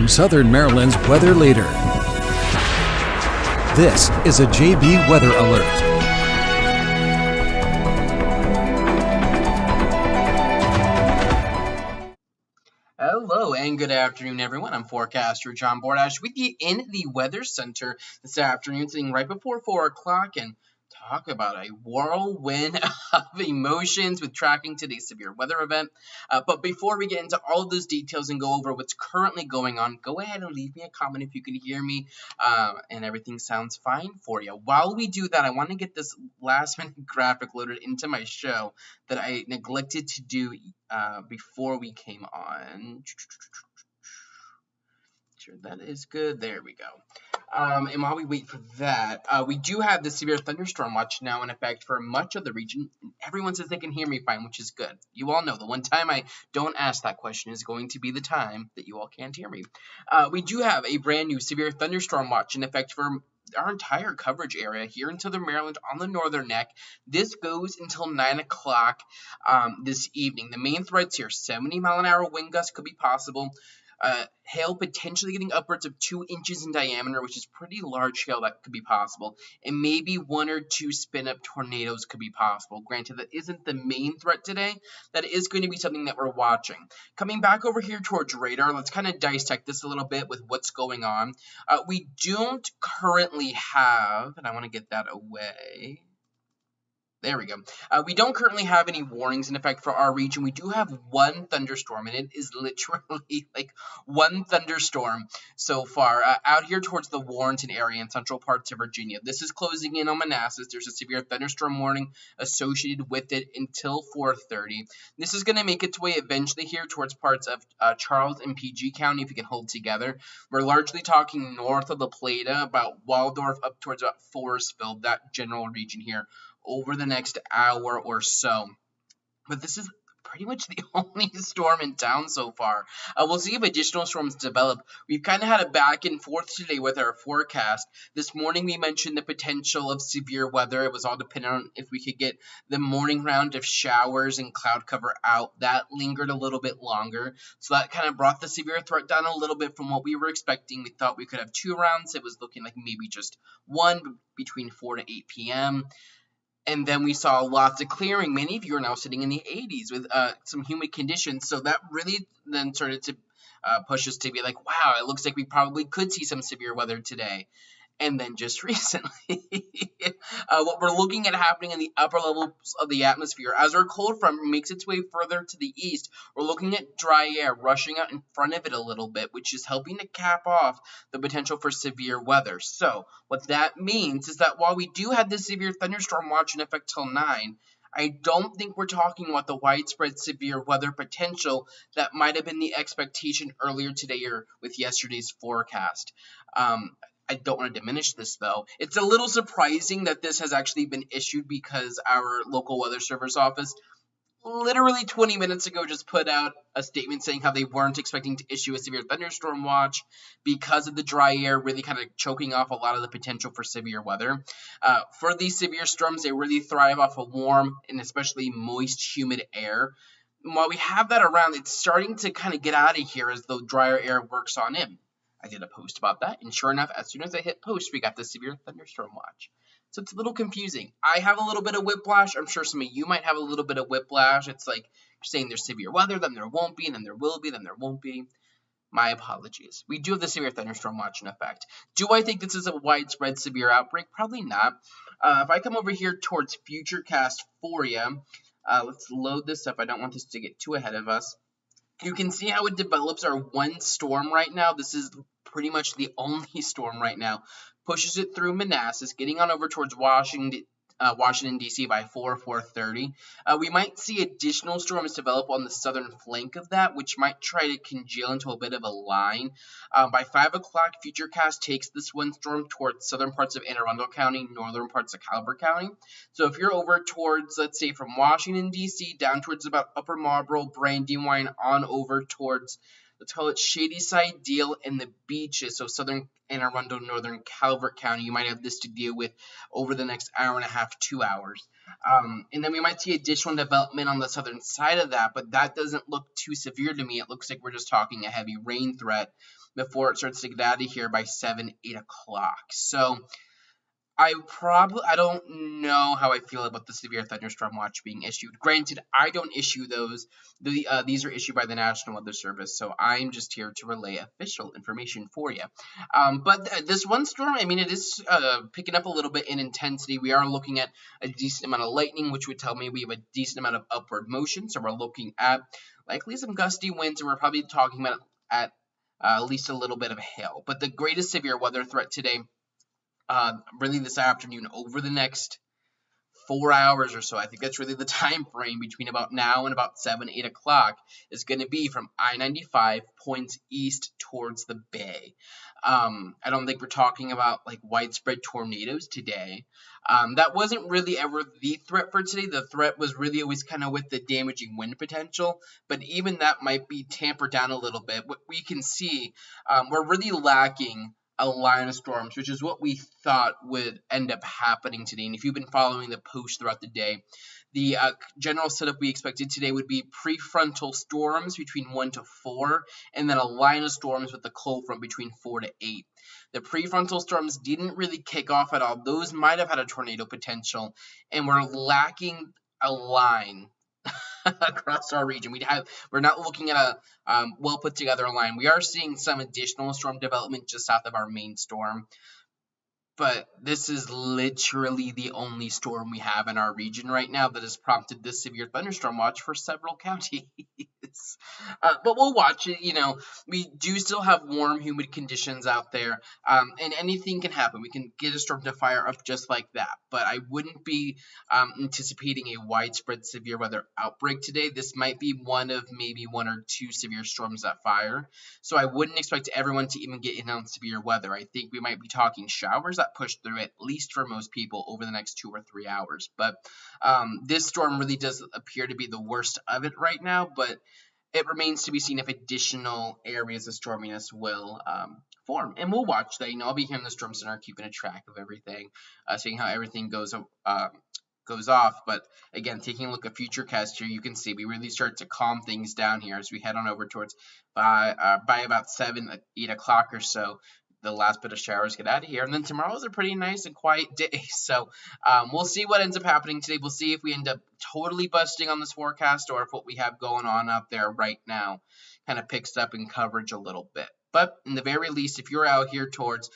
from Southern Maryland's weather leader. This is a JB Weather Alert. Hello and good afternoon, everyone. I'm Forecaster John Bordash with you in the Weather Center this afternoon, sitting right before 4 o'clock, and talk about a whirlwind of emotions with tracking today's severe weather event. But before we get into all of those details and go over what's currently going on, go ahead and leave me a comment if you can hear me and everything sounds fine for you. While we do that, I want to get this last minute graphic loaded into my show that I neglected to do before we came on. Sure, that is good. There we go. And while we wait for that, we do have the severe thunderstorm watch now in effect for much of the region. Everyone says they can hear me fine, which is good. You all know the one time I don't ask that question is going to be the time that you all can't hear me. We do have a brand new severe thunderstorm watch in effect for our entire coverage area here in Southern Maryland on the northern neck. This goes until 9 o'clock this evening. The main threats here, 70-mile-an-hour wind gusts could be possible. Hail potentially getting upwards of 2 inches in diameter, which is pretty large hail that could be possible. And maybe 1 or 2 spin-up tornadoes could be possible. Granted, that isn't the main threat today. That is going to be something that we're watching. Coming back over here towards radar, let's kind of dissect this a little bit with what's going on. We don't currently have, and I want to get that away. There we go. We don't currently have any warnings in effect for our region. We do have one thunderstorm, and it is literally like one thunderstorm so far out here towards the Warrenton area in central parts of Virginia. This is closing in on Manassas. There's a severe thunderstorm warning associated with it until 4:30. This is going to make its way eventually here towards parts of Charles and PG County if you can hold together. We're largely talking north of La Plata, about Waldorf up towards about Forestville, that general region here, over the next hour or so. But this is pretty much the only storm in town so far. We'll see if additional storms develop. We've kind of had a back and forth today with our forecast. This morning we mentioned the potential of severe weather. It was all dependent on if we could get the morning round of showers and cloud cover out. That lingered a little bit longer. So that kind of brought the severe threat down a little bit from what we were expecting. We thought we could have 2 rounds. It was looking like maybe just 1 between 4 to 8 p.m. And then we saw lots of clearing. Many of you are now sitting in the 80s with some humid conditions. So that really then started to push us to be like, wow, it looks like we probably could see some severe weather today. And then just recently, what we're looking at happening in the upper levels of the atmosphere, as our cold front makes its way further to the east, we're looking at dry air rushing out in front of it a little bit, which is helping to cap off the potential for severe weather. So what that means is that while we do have this severe thunderstorm watch in effect till 9, I don't think we're talking about the widespread severe weather potential that might have been the expectation earlier today or with yesterday's forecast. I don't want to diminish this, though. It's a little surprising that this has actually been issued because our local weather service office literally 20 minutes ago just put out a statement saying how they weren't expecting to issue a severe thunderstorm watch because of the dry air really kind of choking off a lot of the potential for severe weather. For these severe storms, they really thrive off of warm and especially moist, humid air. And while we have that around, it's starting to kind of get out of here as the drier air works on in. I did a post about that, and sure enough, as soon as I hit post, we got the severe thunderstorm watch. So it's a little confusing. I have a little bit of whiplash. I'm sure some of you might have a little bit of whiplash. It's like you're saying there's severe weather, then there won't be, and then there will be, then there won't be. My apologies. We do have the severe thunderstorm watch in effect. Do I think this is a widespread severe outbreak? Probably not. If I come over here towards Futurecast for you, let's load this up. I don't want this to get too ahead of us. You can see how it develops our one storm right now. This is pretty much the only storm right now. Pushes it through Manassas, getting on over towards Washington, D.C. by 4:30. We might see additional storms develop on the southern flank of that, which might try to congeal into a bit of a line. By 5 o'clock, Futurecast takes this one storm towards southern parts of Anne Arundel County, northern parts of Calvert County. So if you're over towards, let's say, from Washington, D.C., down towards about Upper Marlboro, Brandywine, on over towards, let's call it Shadyside, Deal, and the Beaches, so southern Anne Arundel, northern Calvert County, you might have this to deal with over the next hour and a half, 2 hours. And then we might see additional development on the southern side of that, but that doesn't look too severe to me. It looks like we're just talking a heavy rain threat. before it starts to get out of here by 7, 8 o'clock. So I don't know how I feel about the severe thunderstorm watch being issued. Granted, I don't issue those. These are issued by the National Weather Service, so I'm just here to relay official information for you. But this one storm, I mean, it is picking up a little bit in intensity. We are looking at a decent amount of lightning, which would tell me we have a decent amount of upward motion. So we're looking at likely some gusty winds, and we're probably talking about at least a little bit of hail. But the greatest severe weather threat today, really this afternoon, over the next 4 hours or so, I think that's really the time frame between about now and about 7, 8 o'clock, is going to be from I-95 points east towards the bay. I don't think we're talking about like widespread tornadoes today. That wasn't really ever the threat for today. The threat was really always kind of with the damaging wind potential, but even that might be tampered down a little bit. What we can see, we're really lacking a line of storms, which is what we thought would end up happening today. And if you've been following the post throughout the day, the general setup we expected today would be prefrontal storms between 1 to 4, and then a line of storms with the cold front between 4 to 8. The prefrontal storms didn't really kick off at all. Those might have had a tornado potential, and we're lacking a line across our region. We're not looking at a well put together line. We are seeing some additional storm development just south of our main storm, but this is literally the only storm we have in our region right now that has prompted this severe thunderstorm watch for several counties. But we'll watch it. We do still have warm, humid conditions out there, and anything can happen. We can get a storm to fire up just like that, but I wouldn't be anticipating a widespread severe weather outbreak today. This might be one of maybe 1 or 2 severe storms that fire, so I wouldn't expect everyone to even get in on severe weather. I think we might be talking showers that push through, at least for most people, over the next 2 or 3 hours. But this storm really does appear to be the worst of it right now, but it remains to be seen if additional areas of storminess will form. And we'll watch that. I'll be here in the Storm Center keeping a track of everything, seeing how everything goes off. But again, taking a look at Futurecast here, you can see we really start to calm things down here as we head on over towards by about 7, 8 o'clock or so. The last bit of showers get out of here, and then tomorrow's a pretty nice and quiet day. So we'll see what ends up happening today. We'll see if we end up totally busting on this forecast, or if what we have going on out there right now kind of picks up in coverage a little bit. But in the very least, if you're out here towards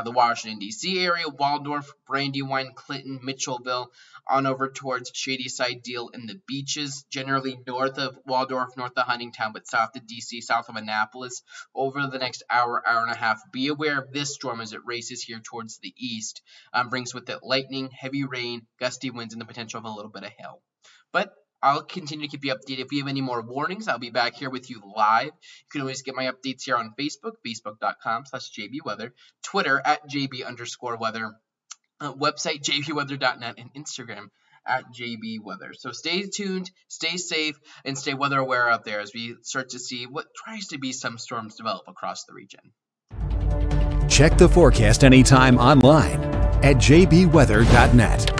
the Washington, D.C. area, Waldorf, Brandywine, Clinton, Mitchellville, on over towards Shadyside, Deal, and the beaches, generally north of Waldorf, north of Huntingtown, but south of D.C., south of Annapolis, over the next hour, hour and a half, be aware of this storm as it races here towards the east. Brings with it lightning, heavy rain, gusty winds, and the potential of a little bit of hail. But I'll continue to keep you updated. If we have any more warnings, I'll be back here with you live. You can always get my updates here on Facebook, facebook.com/jbweather, Twitter @jb_weather, website jbweather.net, and Instagram @jbweather. So stay tuned, stay safe, and stay weather aware out there as we start to see what tries to be some storms develop across the region. Check the forecast anytime online at jbweather.net.